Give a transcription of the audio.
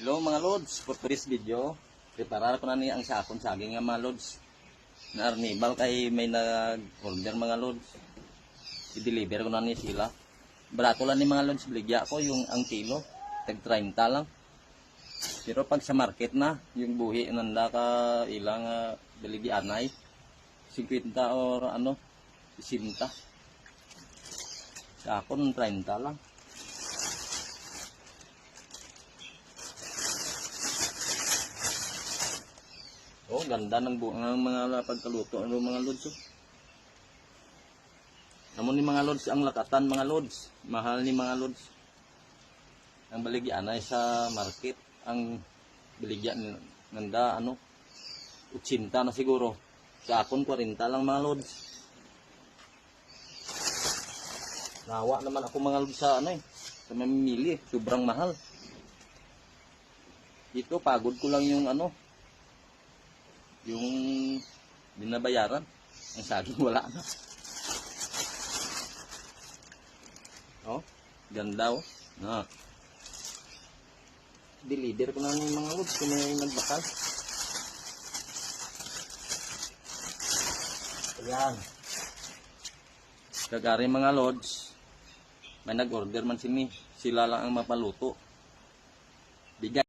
Hello mga lods, for today's video, preparar ko na niya ang sakon saging nga mga lods. Na arnibal kay may nag-order mga lods. I-deliver ko na niya sila. Barato lang ni mga lods, biligya ko yung ang kilo, tag 30 lang. Pero pag sa market na, yung buhi nanda ka ilang baligyan ay 50 or ano, 60. Sakon 30 lang. Oh, ganda ng mga pagkaluto ng mga lods. Oh. Namun ni mga lods ang lakatan mga lods. Mahal ni mga lods. Ang baligyan ay sa market. Ang baligyan nanda ano 80 na siguro. Sa akon 40 lang mga lods. Nawa naman ako mga lods sa ano sa mamimili. Sobrang mahal. Dito pagod ko lang yung ano yung binabayaran ang saging wala na. Oh, ganda oh. Na. Deliver ko na ng mga lods kung may nagbakal. Ayan. Kagari mga lods. May nag-order man sila lang ang mapaluto. Bigay